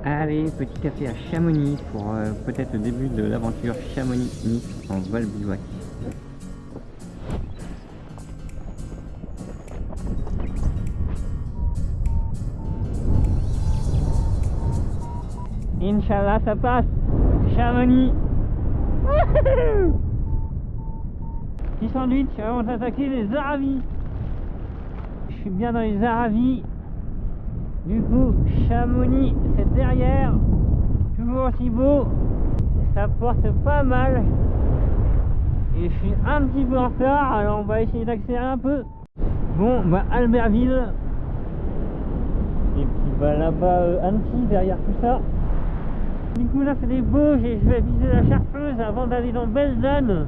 Allez, petit café à Chamonix pour peut-être le début de l'aventure Chamonix-Nice en vol bivouac. Inch'Allah, ça passe. Chamonix. Petit sandwich avant d'attaquer les Aravis. Je suis bien dans les Aravis. Du coup, Chamonix, c'est derrière. Toujours aussi beau. Ça porte pas mal. Et je suis un petit peu en retard, alors on va essayer d'accélérer un peu. Bon, bah Albertville. Et puis bah là-bas, Annecy, derrière tout ça. Du coup là c'est des Bauges et je vais viser la Chartreuse avant d'aller dans Belledonne.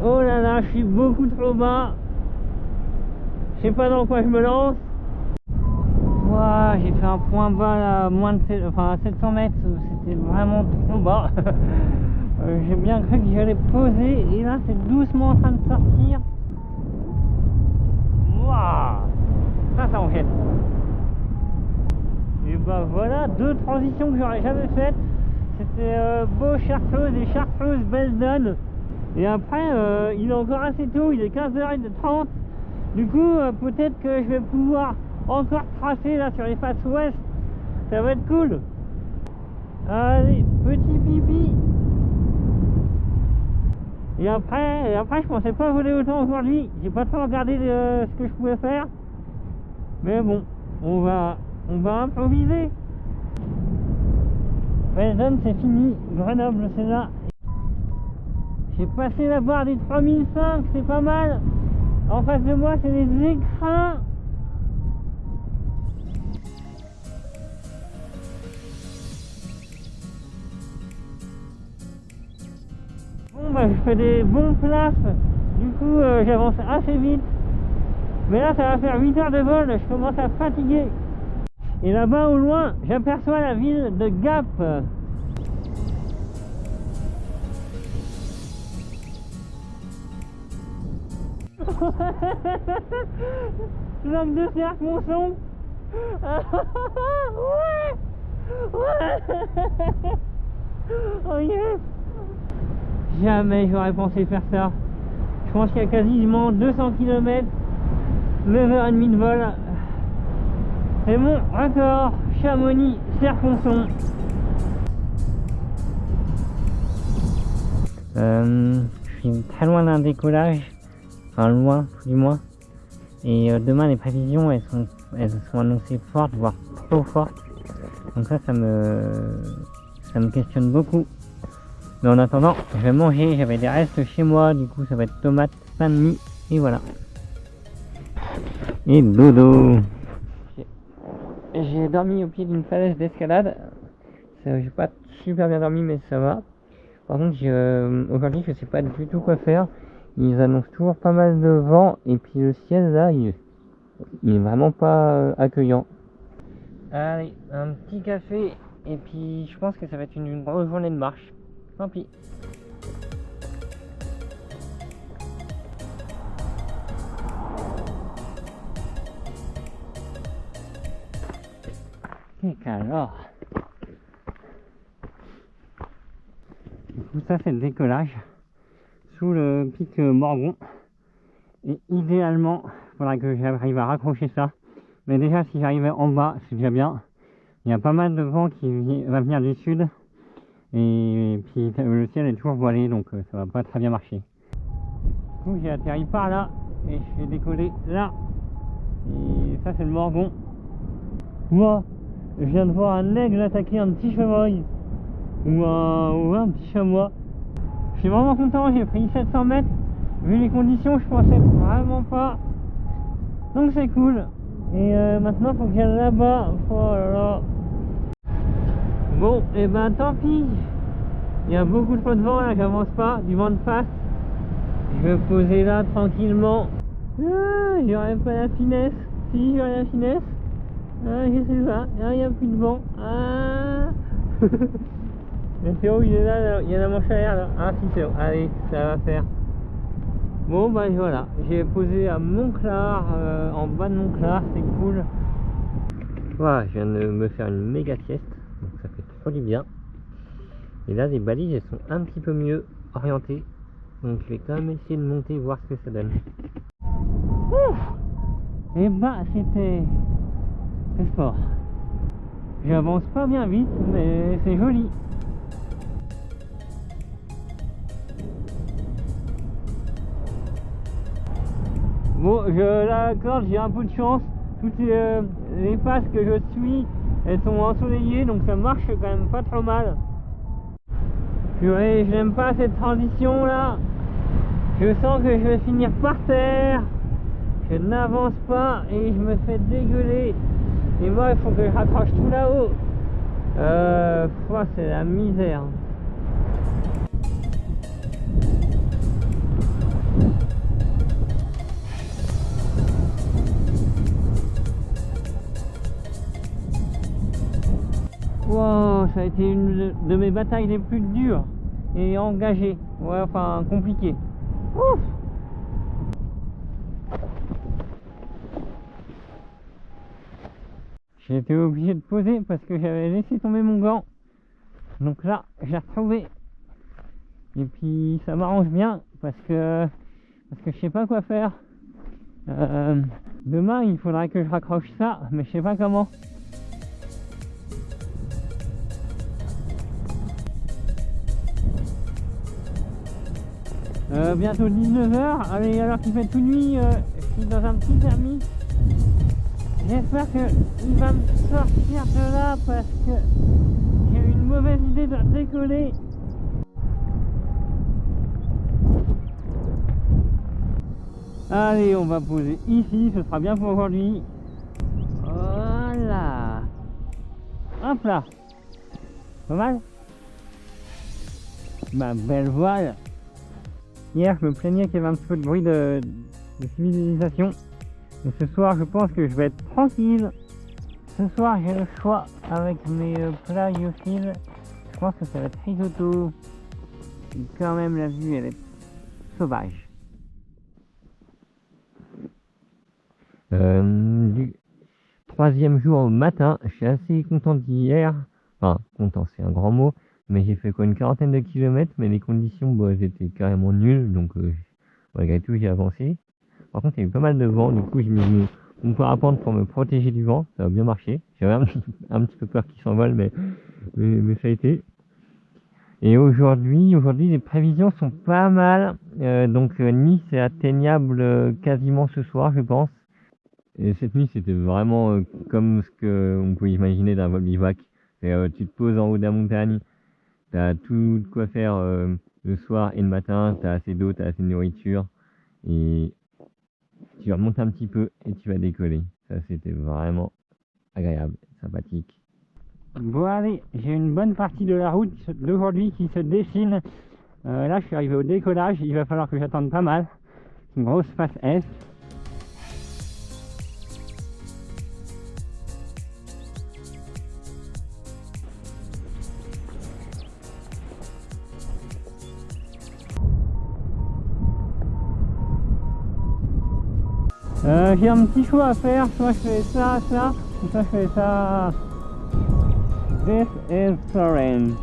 Oh là là, je suis beaucoup trop bas. Je sais pas dans quoi je me lance. Wow, j'ai fait un point bas là, à 700 mètres, c'était vraiment trop bas. J'ai bien cru que j'allais poser et là c'est doucement en train de sortir. Wow, ça enchaîne. Et bah voilà, deux transitions que j'aurais jamais faites. C'était Bauge Chartreuse et Chartreuse Belledonne. Et après il est encore assez tôt, il est 15h30. Du coup peut-être que je vais pouvoir encore tracer là sur les faces ouest. Ça va être cool. Allez, petit pipi. Et après je pensais pas voler autant aujourd'hui. J'ai pas trop regardé ce que je pouvais faire. Mais bon, on va improviser. Belledonne c'est fini, Grenoble c'est là. J'ai passé la barre des 3005, c'est pas mal. En face de moi c'est les écrins. Bon bah je fais des bons places. Du coup j'avance assez vite. Mais là ça va faire 8 heures de vol, je commence à fatiguer. Et là-bas au loin, j'aperçois la ville de Gap. Lac de Serre-Monson. Ouais. Ouais. Oh yes. Jamais j'aurais pensé faire ça. Je pense qu'il y a quasiment 200 km, 9h30 de vol. C'est mon record. Chamonix, Serre-Monson. Je suis très loin d'un décollage. Enfin loin, tout du moins. Et demain les prévisions elles sont annoncées fortes, voire trop fortes. Donc ça me questionne beaucoup. Mais en attendant, je vais manger, j'avais des restes chez moi, du coup ça va être tomate, pain de mie, et voilà. Et dodo. J'ai dormi au pied d'une falaise d'escalade. J'ai pas super bien dormi mais ça va. Par contre aujourd'hui je sais pas du tout quoi faire. Ils annoncent toujours pas mal de vent et puis le ciel là il est vraiment pas accueillant. Allez, un petit café et puis je pense que ça va être une grosse journée de marche. Tant pis. Et alors, du coup ça c'est le décollage sous le pic Morgon. Et idéalement, il faudra que j'arrive à raccrocher ça. Mais déjà si j'arrivais en bas, c'est déjà bien. Il y a pas mal de vent qui va venir du sud. Et puis le ciel est toujours voilé, donc ça va pas très bien marcher. Du coup j'ai atterri par là et je vais décoller là. Et ça c'est le Morgon. Moi, je viens de voir un aigle attaquer un petit chevreuil. Ou un petit chamois. Je suis vraiment content, j'ai pris 700 mètres. Vu les conditions, je pensais vraiment pas. Donc c'est cool. Et maintenant faut que j'aille là-bas. Oh là là. Bon, et ben tant pis. Il y a beaucoup trop de vent là, j'avance pas, du vent de face. Je vais poser là tranquillement. Ah, j'aurais pas la finesse. Si, j'aurais la finesse. Ah, je sais pas, il n'y a plus de vent. Ah. Le Théo il est là, il y a la manche à air là. Ah si Théo, allez, ça va faire. Bon bah voilà, j'ai posé à Montclar, en bas de Montclar, c'est cool. Voilà, je viens de me faire une méga sieste. Donc ça fait trop du bien. Et là les balises elles sont un petit peu mieux orientées. Donc je vais quand même essayer de monter voir ce que ça donne. Ouf. Et bah c'est fort. J'avance pas bien vite mais c'est joli. Bon, je l'accorde, j'ai un peu de chance. Toutes les phases que je suis, elles sont ensoleillées, donc ça marche quand même pas trop mal. Purée, je n'aime pas cette transition là. Je sens que je vais finir par terre. Je n'avance pas et je me fais dégueuler. Et moi, il faut que je raccroche tout là-haut. C'est la misère. Wow, ça a été une de mes batailles les plus dures et engagées. Ouais, enfin compliquées. Ouf. J'ai été obligé de poser parce que j'avais laissé tomber mon gant. Donc là, j'ai retrouvé. Et puis ça m'arrange bien parce que je sais pas quoi faire. Demain, il faudra que je raccroche ça, mais je sais pas comment. Bientôt 19h, allez, alors qu'il fait toute nuit, je suis dans un petit thermique. J'espère qu'il va me sortir de là parce que j'ai eu une mauvaise idée de décoller. Allez, on va poser ici, ce sera bien pour aujourd'hui. Voilà. Hop là. Pas mal. Ma belle voile. Hier, je me plaignais qu'il y avait un petit peu de bruit de civilisation. Mais ce soir, je pense que je vais être tranquille. Ce soir, j'ai le choix avec mes plats lyophiles. Je pense que ça va être risotto. Et quand même, la vue, elle est sauvage. Du troisième jour au matin, je suis assez content d'hier. Enfin, content, c'est un grand mot. Mais j'ai fait quoi, une quarantaine de kilomètres, mais les conditions, elles étaient carrément nulles, donc malgré tout, j'ai avancé. Par contre, il y a eu pas mal de vent, du coup, j'ai mis mon parapente pour me protéger du vent, ça a bien marché. J'avais un petit peu peur qu'il s'envole, mais ça a été. Et aujourd'hui, les prévisions sont pas mal, donc Nice est atteignable quasiment ce soir, je pense. Et cette nuit, c'était vraiment comme ce qu'on peut imaginer d'un vol bivouac. Tu te poses en haut de la montagne, t'as tout de quoi faire le soir et le matin, t'as assez d'eau, t'as assez de nourriture, et tu vas monter un petit peu et tu vas décoller. Ça, c'était vraiment agréable, sympathique. Bon allez, j'ai une bonne partie de la route d'aujourd'hui qui se dessine. Là, je suis arrivé au décollage, il va falloir que j'attende pas mal. Une grosse face S. J'ai un petit choix à faire, soit je fais ça, ou soit je fais ça. This is Soren.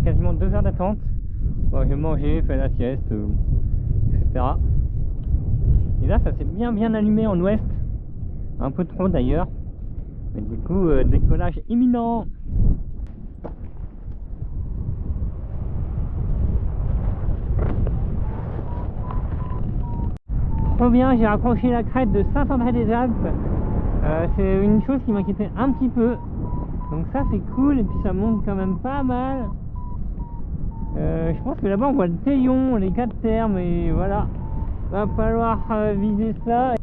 Quasiment 2 heures d'attente. Bon, j'ai mangé, fait la sieste, etc. Et là, ça s'est bien allumé en ouest. Un peu trop d'ailleurs. Mais du coup, décollage imminent. Trop bien, j'ai raccroché la crête de Saint-André-des-Alpes. C'est une chose qui m'inquiétait un petit peu. Donc ça c'est cool, et puis ça monte quand même pas mal. Je pense que là-bas on voit le Taillon, les 4 termes, et voilà. Va falloir viser ça.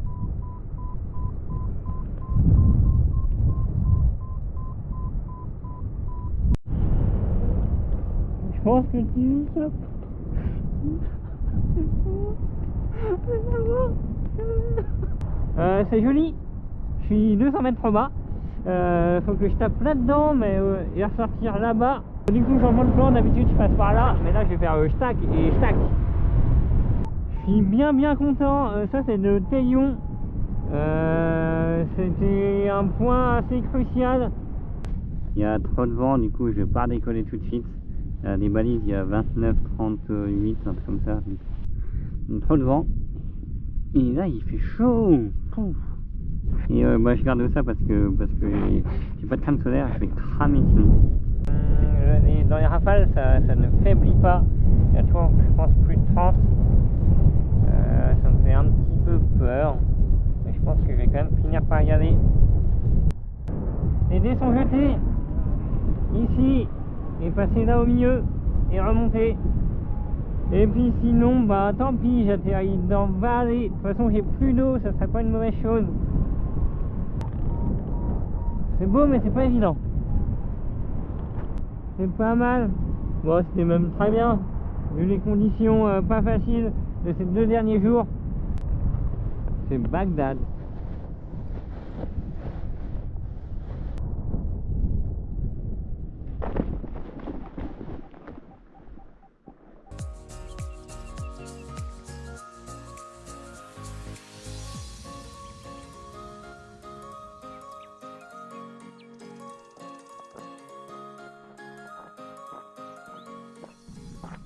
Je pense que tu c'est joli. Je suis 200 mètres trop bas. Faut que je tape là-dedans, mais et ressortir là-bas. Du coup, j'en prends le plan. D'habitude, je passe par là, mais là, je vais faire stack et stack. Je suis bien content. Ça c'est le Taillon. C'était un point assez crucial. Il y a trop de vent, du coup je vais pas décoller tout de suite. Les balises il y a 29, 38, un truc comme ça. Donc, trop de vent. Et là il fait chaud. Pouf. Et bah, je garde ça parce que j'ai pas de crème solaire, je vais cramer sinon. Dans les rafales ça ne faiblit pas. Il y a toujours je pense plus de 30. Ça me fait un petit peu peur. Mais je pense que je vais quand même finir par y aller. Les dés sont jetés ici et passer là au milieu et remonter. Et puis sinon bah tant pis, j'atterris dans vallée. De toute façon j'ai plus d'eau, ça serait pas une mauvaise chose. C'est beau mais c'est pas évident. C'est pas mal. Bon c'était même très bien vu les conditions pas faciles de ces 2 derniers jours. C'est Bagdad.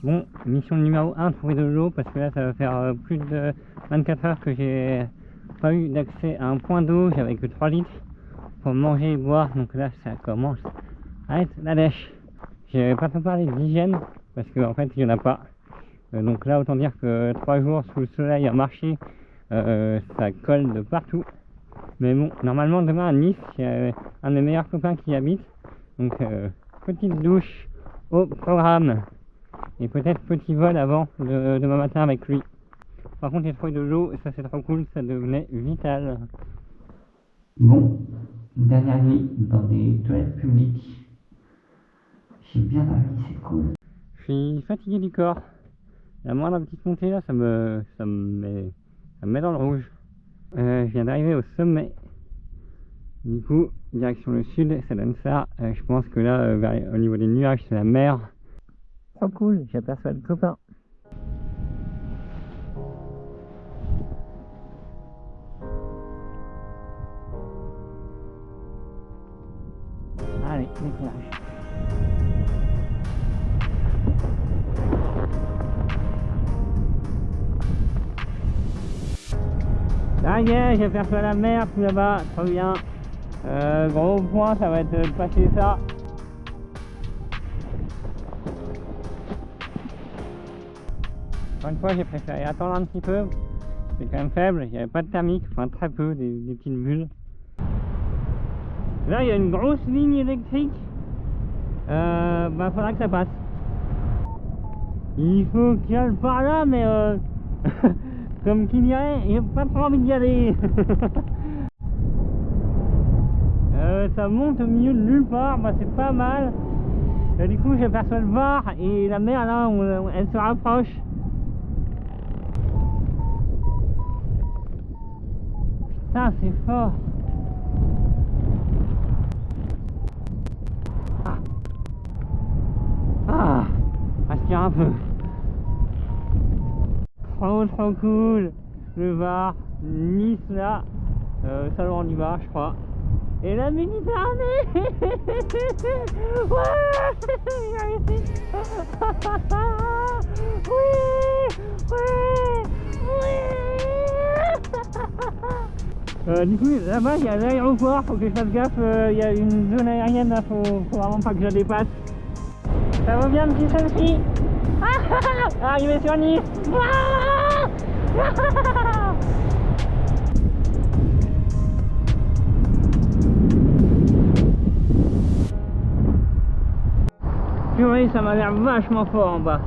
Bon, mission numéro 1, trouver de l'eau, parce que là ça va faire plus de 24 heures que j'ai pas eu d'accès à un point d'eau, j'avais que 3 litres pour manger et boire, donc là ça commence à être la dèche. J'ai pas trop parlé d'hygiène, parce qu'en fait il n'y en a pas. Donc là autant dire que 3 jours sous le soleil à marcher, ça colle de partout. Mais bon, normalement demain à Nice, il y a un de mes meilleurs copains qui y habite, donc petite douche au programme. Et peut-être petit vol avant demain matin avec lui. Par contre j'ai trouvé de l'eau et ça c'est trop cool, ça devenait vital. Bon, une dernière nuit dans des toilettes publiques. J'ai bien dormi, c'est cool. Je suis fatigué du corps. La moindre petite montée là, ça me met dans le rouge. Je viens d'arriver au sommet. Du coup, direction le sud, ça donne ça. Je pense que là, au niveau des nuages, c'est la mer. Trop cool, j'aperçois le copain. Allez, décollage. Ça y est, j'aperçois la mer tout là-bas, trop bien. Gros point, ça va être de passer ça. Encore une fois, j'ai préféré attendre un petit peu. C'est quand même faible, il n'y avait pas de thermique, enfin très peu, des petites bulles. Là, il y a une grosse ligne électrique. Bah, faudra que ça passe. Il faut qu'il y aille par là, mais comme qu'il y a, j'ai pas trop envie d'y aller. Ça monte au milieu de nulle part, bah, c'est pas mal. Du coup, j'aperçois le Var et la mer là, elle se rapproche. Putain, c'est fort. Respire un peu. Trop cool. Le Var, Nice là, Salon du Var je crois. Et la Méditerranée. Ouais. Oui. Du coup là-bas il y a l'aéroport, faut que je fasse gaffe, il y a une zone aérienne là, faut vraiment pas que je la dépasse. Ça vaut bien petit selfie. Arrivé sur Nice. Purée, ça m'a l'air vachement fort en bas.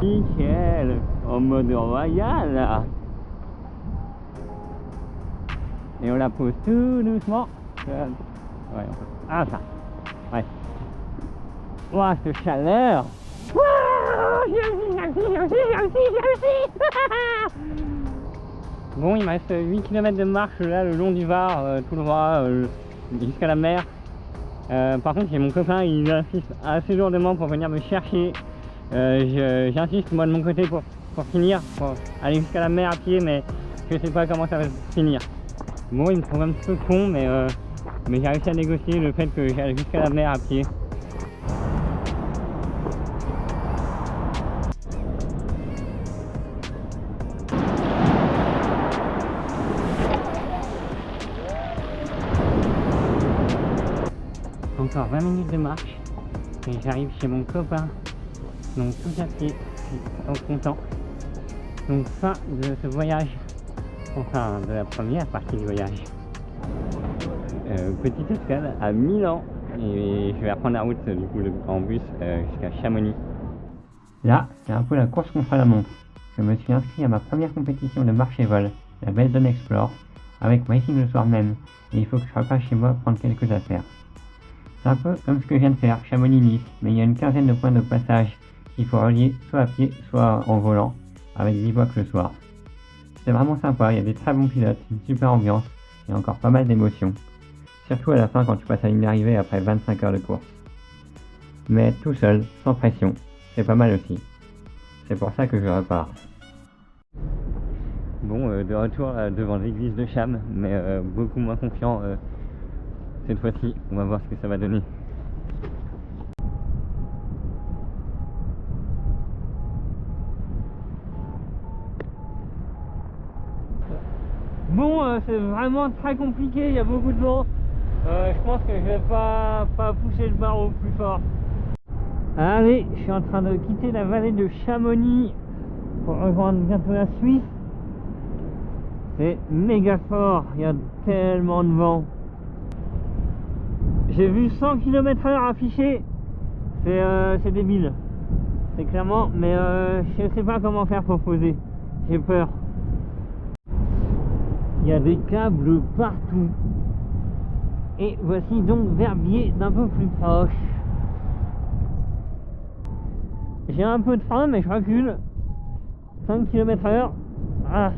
Nickel, en mode royal là. Et on la pose tout doucement. Ouais, ah ça. Ouais. Ouah, cette chaleur. Bon, il me reste 8 km de marche là le long du Var, tout droit jusqu'à la mer. Par contre, j'ai mon copain, il insiste assez lourdement pour venir me chercher. J'insiste moi de mon côté pour pour finir, pour aller jusqu'à la mer à pied, mais je sais pas comment ça va se finir. Bon, il me trouve un petit peu con, mais j'ai réussi à négocier le fait que j'aille jusqu'à la mer à pied. Encore 20 minutes de marche et j'arrive chez mon copain, donc tout à pied, je suis content. Donc fin de ce voyage, enfin de la première partie du voyage. Petite escale à Milan et je vais reprendre la route du coup en bus jusqu'à Chamonix. Là, c'est un peu la course contre la montre. Je me suis inscrit à ma première compétition de marche et vol, la Belden Explore, avec racing le soir même, et il faut que je repasse chez moi prendre quelques affaires. C'est un peu comme ce que je viens de faire, Chamonix-Nice, mais il y a une quinzaine de points de passage qu'il faut relier soit à pied, soit en volant, avec bivouac le soir. C'est vraiment sympa, il y a des très bons pilotes, une super ambiance, et encore pas mal d'émotions. Surtout à la fin quand tu passes à la ligne d'arrivée après 25 heures de course. Mais tout seul, sans pression, c'est pas mal aussi. C'est pour ça que je repars. Bon, de retour devant l'église de Cham, mais beaucoup moins confiant cette fois-ci. On va voir ce que ça va donner. Bon, c'est vraiment très compliqué, il y a beaucoup de vent. Je pense que je vais pas pousser le barreau plus fort. Allez, je suis en train de quitter la vallée de Chamonix pour rejoindre bientôt la Suisse. C'est méga fort, il y a tellement de vent. J'ai vu 100 km/h affiché, c'est débile. C'est clairement, mais je sais pas comment faire pour poser. J'ai peur. Il y a des câbles partout. Et voici donc Verbier d'un peu plus proche. J'ai un peu de frein mais je recule. 5 km/h. Ah.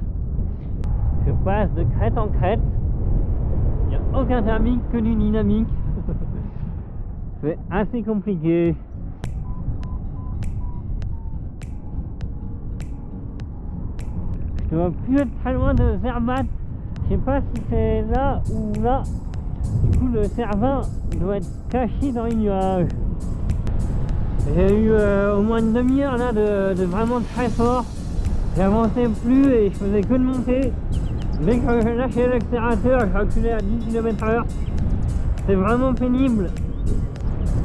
Je passe de crête en crête. Il n'y a aucun thermique que du dynamique. C'est assez compliqué. Je dois plus être très loin de Zermatt. Je sais pas si c'est là ou là. Du coup le Cervin doit être caché dans les nuages. J'ai eu au moins une demi-heure là de vraiment très fort. J'avançais plus et je faisais que de monter. Dès que je lâchais l'accélérateur, je reculais à 10 km/h. C'est vraiment pénible.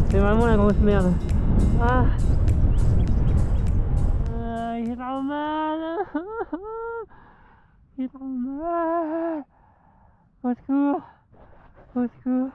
C'est vraiment la grosse merde. Ah, j'ai trop mal. J'ai trop mal. Au secours. Au secours.